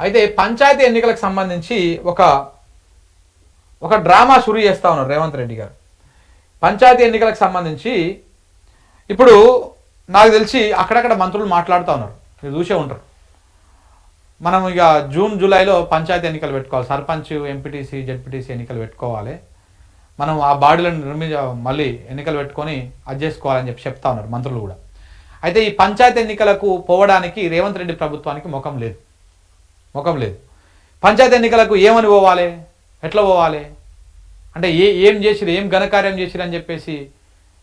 అయితే పంచాయతీ ఎన్నికలకు సంబంధించి ఒక డ్రామా షురూ చేస్తూ ఉన్నారు రేవంత్ రెడ్డి గారు. పంచాయతీ ఎన్నికలకు సంబంధించి ఇప్పుడు నాకు తెలిసి అక్కడక్కడ మంత్రులు మాట్లాడుతూ ఉన్నారు, మీరు చూసే ఉంటారు. మనం ఇక జూన్ జూలైలో పంచాయతీ ఎన్నికలు పెట్టుకోవాలి, సర్పంచ్ ఎంపీటీసీ జెడ్పీటీసీ ఎన్నికలు పెట్టుకోవాలి, మనం ఆ బాడీలను మళ్ళీ ఎన్నికలు పెట్టుకొని అది చేసుకోవాలని చెప్తా ఉన్నారు మంత్రులు కూడా. అయితే ఈ పంచాయతీ ఎన్నికలకు పోవడానికి రేవంత్ రెడ్డి ప్రభుత్వానికి ముఖం లేదు. పంచాయతీ ఎన్నికలకు ఏమని పోవాలి, ఎట్లా పోవాలి అంటే ఏం చేసిరు, ఏం ఘనకార్యం చేసిరు అని చెప్పేసి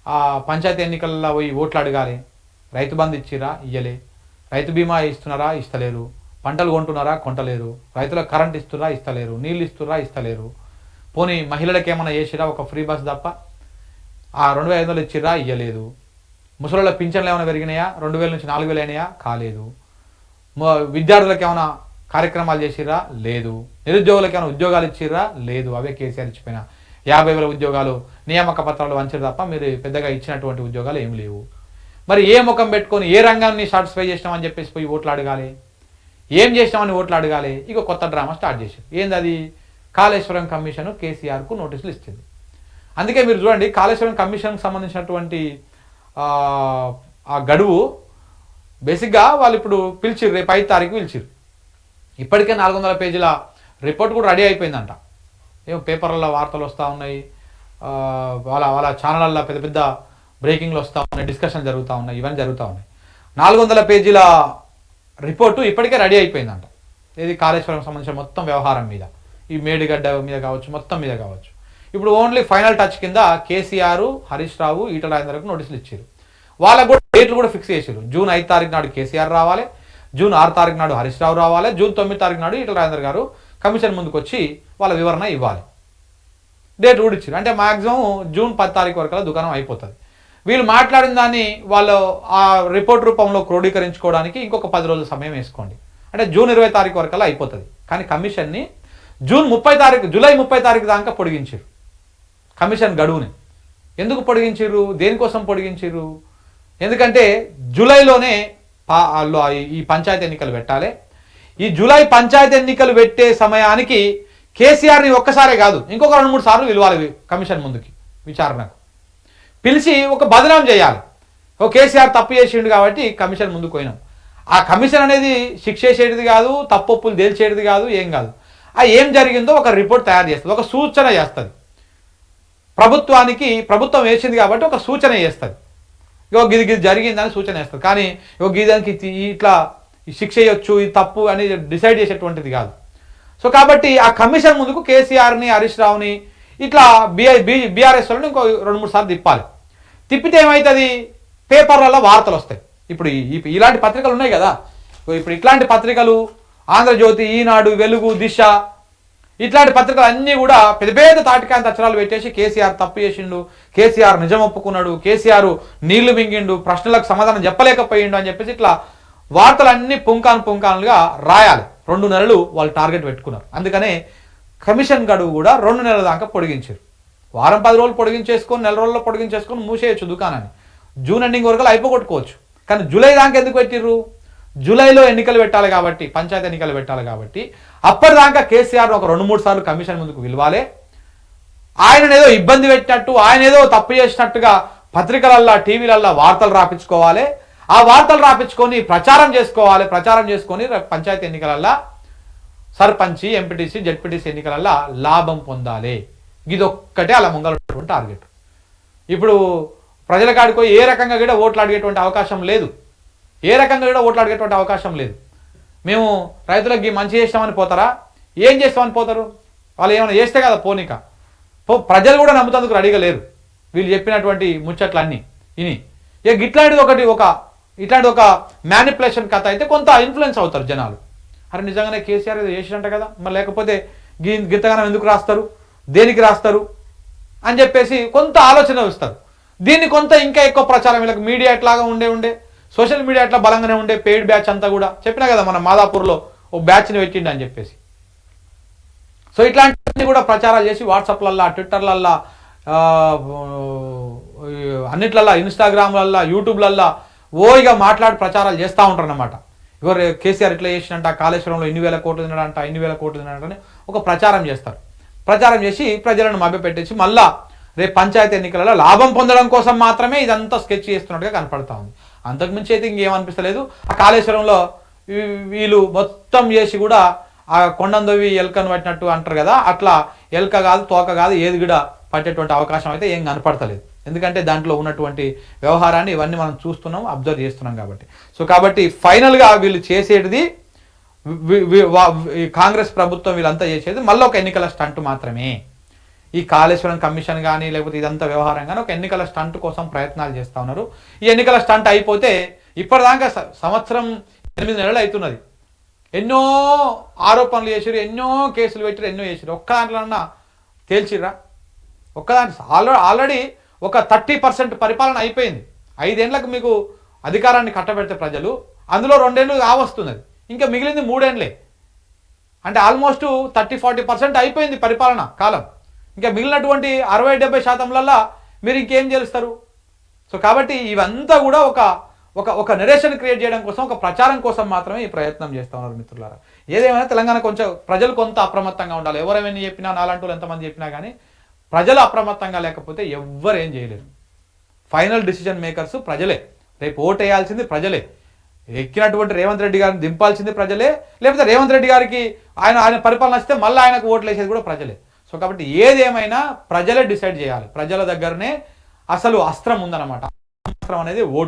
ఆ పంచాయతీ ఎన్నికల్లో పోయి ఓట్లు అడగాలి. రైతు బంధు ఇచ్చిరా, ఇయ్యలే. రైతు బీమా ఇస్తున్నారా, ఇస్తలేరు. పంటలు కొంటున్నారా, కొంటలేరు. రైతులకు కరెంట్ ఇస్తురా, ఇస్తలేరు. నీళ్ళు ఇస్తురా, ఇస్తలేరు. పోనీ మహిళలకు ఏమైనా చేసిరా, ఒక ఫ్రీ బస్ తప్ప ఆ 2500 ఇచ్చిరా, ఇయ్యలేదు. ముసలిళ్ళ పింఛన్లు ఏమైనా పెరిగినాయా, 2000 నుంచి 4000 అయినాయా, కాలేదు. విద్యార్థులకు ఏమైనా కార్యక్రమాలు చేసిరా, లేదు. నిరుద్యోగులకు ఏమైనా ఉద్యోగాలు ఇచ్చిరా, లేదు. అవే కేసీఆర్ ఇచ్చిపోయినా 50,000 ఉద్యోగాలు నియామక పత్రాలు వంచారు తప్ప మీరు పెద్దగా ఇచ్చినటువంటి ఉద్యోగాలు ఏమి లేవు. మరి ఏ ముఖం పెట్టుకొని ఏ రంగాన్ని సాటిస్ఫై చేసినామని చెప్పేసి పోయి ఓట్లు అడగాలి, ఏం చేసినామని ఓట్లు అడగాలి. ఇక కొత్త డ్రామా స్టార్ట్ చేశారు. ఏంది అది, కాళేశ్వరం కమిషన్ కేసీఆర్కు నోటీసులు ఇస్తుంది. అందుకే మీరు చూడండి, కాళేశ్వరం కమిషన్కి సంబంధించినటువంటి ఆ గడువు బేసిక్గా వాళ్ళు ఇప్పుడు పిలిచిరు, రేపు 5 తారీఖు పిలిచిరు. ఇప్పటికే 400 పేజీల రిపోర్ట్ కూడా రెడీ అయిపోయిందంట. ఏమో పేపర్లలో వార్తలు వస్తూ ఉన్నాయి, వాళ్ళ ఛానళ్ళల్లో పెద్ద పెద్ద బ్రేకింగ్లు వస్తూ ఉన్నాయి, డిస్కషన్ జరుగుతూ ఉన్నాయి, ఇవన్నీ జరుగుతూ ఉన్నాయి. 400 పేజీల రిపోర్టు ఇప్పటికే రెడీ అయిపోయిందంట. ఇది కాళేశ్వరం సంబంధించిన మొత్తం వ్యవహారం మీద, ఈ మేడిగడ్డ మీద కావచ్చు, మొత్తం మీద కావచ్చు. ఇప్పుడు ఓన్లీ ఫైనల్ టచ్ కింద కేసీఆర్, హరీష్ రావు, ఈటల రాజేందర్కు నోటీసులు ఇచ్చారు. వాళ్ళకు కూడా డేట్లు కూడా ఫిక్స్ చేశారు. జూన్ 5 తారీఖు నాడు కేసీఆర్ రావాలి, జూన్ 6 తారీఖు నాడు హరీష్ రావు రావాలి, జూన్ 9 తారీఖు నాడు ఈటల రాజేందర్ గారు కమిషన్ ముందుకు వచ్చి వాళ్ళ వివరణ ఇవ్వాలి. డేట్ కూడా ఇచ్చారు. అంటే మాక్సిమం జూన్ 10 తారీఖు వరకు దుకాణం అయిపోతుంది. వీళ్ళు మాట్లాడిన దాన్ని వాళ్ళు ఆ రిపోర్ట్ రూపంలో క్రోడీకరించుకోవడానికి ఇంకొక 10 రోజుల సమయం వేసుకోండి. అంటే జూన్ 20 తారీఖు వరకు అయిపోతుంది. కానీ కమిషన్ని జూన్ 30 తారీఖు, జూలై 30 తారీఖు దాకా పొడిగించారు కమిషన్ గడువుని. ఎందుకు పొడిగించారు, దేనికోసం పొడిగించారు? ఎందుకంటే జూలైలోనే ఈ పంచాయతీ ఎన్నికలు పెట్టాలి. ఈ జూలై పంచాయతీ ఎన్నికలు పెట్టే సమయానికి కేసీఆర్ని ఒక్కసారే కాదు, ఇంకొక 2-3 సార్లు పిలవాలి కమిషన్ ముందుకి విచారణకు. పిలిచి ఒక బదనాం చేయాలి. ఓ కేసీఆర్ తప్పు చేసిండు కాబట్టి కమిషన్ ముందుకు పోయినాం. ఆ కమిషన్ అనేది శిక్ష చేసేది కాదు, తప్పొప్పులు తేల్చేది కాదు, ఏం కాదు. ఆ ఏం జరిగిందో ఒక రిపోర్ట్ తయారు చేస్తుంది, ఒక సూచన చేస్తుంది ప్రభుత్వానికి. ప్రభుత్వం వేసింది కాబట్టి ఒక సూచన చేస్తుంది. ఇగో గిది జరిగిందని సూచన చేస్తుంది. కానీ ఇగో గిదానికి ఇట్లా శిక్ష చేయొచ్చు, ఇది తప్పు అని డిసైడ్ చేసేటువంటిది కాదు. సో కాబట్టి ఆ కమిషన్ ముందుకు కేసీఆర్ని, హరీష్ రావుని ఇట్లా బీఆర్ఎస్ వాళ్ళని ఇంకో 2-3 సార్లు తిప్పాలి. తిప్పితే ఏమవుతుంది, పేపర్లలో వార్తలు వస్తాయి. ఇప్పుడు ఇలాంటి పత్రికలు ఉన్నాయి కదా, ఇప్పుడు ఇట్లాంటి పత్రికలు ఆంధ్రజ్యోతి, ఈనాడు, వెలుగు, దిశ ఇట్లాంటి పత్రికలు అన్నీ కూడా పెద్ద పెద్ద తాటికాంత అక్షరాలు పెట్టేసి కేసీఆర్ తప్పు చేసిండు, కేసీఆర్ నిజం ఒప్పుకున్నాడు, కేసీఆర్ నీళ్లు మింగిండు, ప్రశ్నలకు సమాధానం చెప్పలేకపోయిండు అని చెప్పేసి ఇట్లా వార్తలన్నీ పుంకానుగా రాయాలి. 2 నెలలు వాళ్ళు టార్గెట్ పెట్టుకున్నారు. అందుకనే కమిషన్ గడువు కూడా 2 నెలల దాకా పొడిగించారు. వారం 10 రోజులు పొడిగించేసుకొని, 1 నెల రోజుల్లో పొడిగించేసుకొని మూసేయచ్చు దుకాణాన్ని. జూన్ ఎండింగ్ వరకు అయిపోగొట్టుకోవచ్చు. కానీ జూలై దాకా ఎందుకు పెట్టిర్రు? జూలైలో ఎన్నికలు పెట్టాలి కాబట్టి, పంచాయతీ ఎన్నికలు పెట్టాలి కాబట్టి అప్పటిదాకా కేసీఆర్ ఒక 2-3 సార్లు కమిషన్ ముందుకు పిలవాలి. ఆయన ఏదో ఇబ్బంది పెట్టినట్టు, ఆయన ఏదో తప్పు చేసినట్టుగా పత్రికలల్లో, టీవీలల్లో వార్తలు రాపించుకోవాలి. ఆ వార్తలు రాపించుకొని ప్రచారం చేసుకోవాలి. ప్రచారం చేసుకొని పంచాయతీ ఎన్నికలల్లో, సర్పంచ్, ఎంపీటీసీ, జెడ్పీటీసీ ఎన్నికలల్లో లాభం పొందాలి. ఇదొక్కటే అలా ముంగలటువంటి టార్గెట్. ఇప్పుడు ప్రజల కాడికి ఏ రకంగా కూడా ఓట్లు అడిగేటువంటి అవకాశం లేదు. మేము రైతులకి మంచి చేస్తామని పోతారా? ఏం చేస్తామని పోతారు? వాళ్ళు ఏమైనా చేస్తే కదా పోనీక. ప్రజలు కూడా నమ్ముతందుకు రెడీగా లేరు వీళ్ళు చెప్పినటువంటి ముచ్చట్లన్నీ ఇని. ఇక ఇట్లాంటి ఒక మ్యానిపులేషన్ కథ అయితే కొంత ఇన్ఫ్లుయెన్స్ అవుతారు జనాలు. అరే నిజంగానే కేసీఆర్ ఏదో చేసినట్ట కదా, మరి లేకపోతే గింతగానం ఎందుకు రాస్తారు, దేనికి రాస్తారు అని చెప్పేసి కొంత ఆలోచన వస్తారు. దీన్ని కొంత ఇంకా ఎక్కువ ప్రచారం, వీళ్ళకి మీడియా ఎట్లాగా ఉండే సోషల్ మీడియా ఎట్లా బలంగానే ఉండే పెయిడ్ బ్యాచ్ అంతా కూడా చెప్పినా కదా, మన మాదాపూర్లో ఓ బ్యాచ్ని పెట్టిండి అని చెప్పేసి. సో ఇట్లాంటివన్నీ కూడా ప్రచారాలు చేసి వాట్సాప్లల్లో, ట్విట్టర్లల్లో, అన్నిట్లల్లో, ఇన్స్టాగ్రామ్లల్లో, యూట్యూబ్లల్లో ఓయిగా మాట్లాడి ప్రచారాలు చేస్తూ ఉంటారు అన్నమాట. ఎవరు కేసీఆర్ ఇట్లా చేసినంట, కాళేశ్వరంలో ఇన్ని వేల కోట్లు తినడంట, ఇన్ని వేల కోట్లు తినడంట అని ఒక ప్రచారం చేస్తారు. ప్రచారం చేసి ప్రజలను మభ్యపెట్టేసి మళ్ళా రేపు పంచాయతీ ఎన్నికలలో లాభం పొందడం కోసం మాత్రమే ఇదంతా స్కెచ్ చేస్తున్నట్టుగా కనపడతా ఉంది. అంతకుమించి అయితే ఇంకేమనిపిస్తలేదు. ఆ కాళేశ్వరంలో వీళ్ళు మొత్తం చేసి కూడా ఆ కొండందవి ఎలుకను పట్టినట్టు అంటారు కదా, అట్లా ఎలుక కాదు తోక కాదు ఏది కూడా పట్టేటువంటి అవకాశం అయితే ఏం కనపడతలేదు. ఎందుకంటే దాంట్లో ఉన్నటువంటి వ్యవహారాన్ని ఇవన్నీ మనం చూస్తున్నాం, అబ్జర్వ్ చేస్తున్నాం కాబట్టి. సో కాబట్టి ఫైనల్గా వీళ్ళు చేసేటిది కాంగ్రెస్ ప్రభుత్వం వీళ్ళంతా చేసేది మళ్ళీ ఒక ఎన్నికల స్టంట్ మాత్రమే. ఈ కాళేశ్వరం కమిషన్ కానీ లేకపోతే ఇదంతా వ్యవహారం కానీ ఒక ఎన్నికల స్టంట్ కోసం ప్రయత్నాలు చేస్తూ ఉన్నారు. ఈ ఎన్నికల స్టంట్ అయిపోతే ఇప్పటిదాకా సంవత్సరం 8 నెలలు అవుతున్నది. ఎన్నో ఆరోపణలు చేసిరు, ఎన్నో కేసులు పెట్టిరు, ఎన్నో చేసిరు. ఒక్క దాంట్లోన్నా తేల్చిర్రా? ఆల్రెడీ ఒక 30% పరిపాలన అయిపోయింది. 5 ఏళ్లకు మీకు అధికారాన్ని కట్టబెడితే ప్రజలు, అందులో 2 ఏళ్ళు కావస్తున్నది, ఇంకా మిగిలింది 3 ఏళ్ళే. అంటే ఆల్మోస్ట్ 30-40% అయిపోయింది పరిపాలన కాలం. ఇంకా మిగిలినటువంటి 60-70% మీరు ఇంకేం చేస్తారు? సో కాబట్టి ఇవంతా కూడా ఒక నెరేషన్ క్రియేట్ చేయడం కోసం, ఒక ప్రచారం కోసం మాత్రమే ఈ ప్రయత్నం చేస్తూ ఉన్నారు మిత్రులారా. ఏదేమైనా తెలంగాణ కొంచెం ప్రజలు కొంత అప్రమత్తంగా ఉండాలి. ఎవరేమైనా చెప్పినా, నాలంటూ ఎంతమంది చెప్పినా కానీ ప్రజలు అప్రమత్తంగా లేకపోతే ఎవ్వరు ఏం చేయలేరు. ఫైనల్ డిసిజన్ మేకర్స్ ప్రజలే. రేపు ఓటు వేయాల్సింది ప్రజలే. ఎక్కినటువంటి రేవంత్ రెడ్డి గారిని దింపాల్సింది ప్రజలే, లేకపోతే రేవంత్ రెడ్డి గారికి ఆయన పరిపాలన వస్తే మళ్ళీ ఆయనకు ఓట్లు వేసేది కూడా ప్రజలే. సో కాబట్టి ఏదేమైనా ప్రజలే డిసైడ్ చేయాలి. ప్రజల దగ్గరనే అసలు అస్త్రం ఉందన్నమాట. అస్త్రం అనేది ఓటు.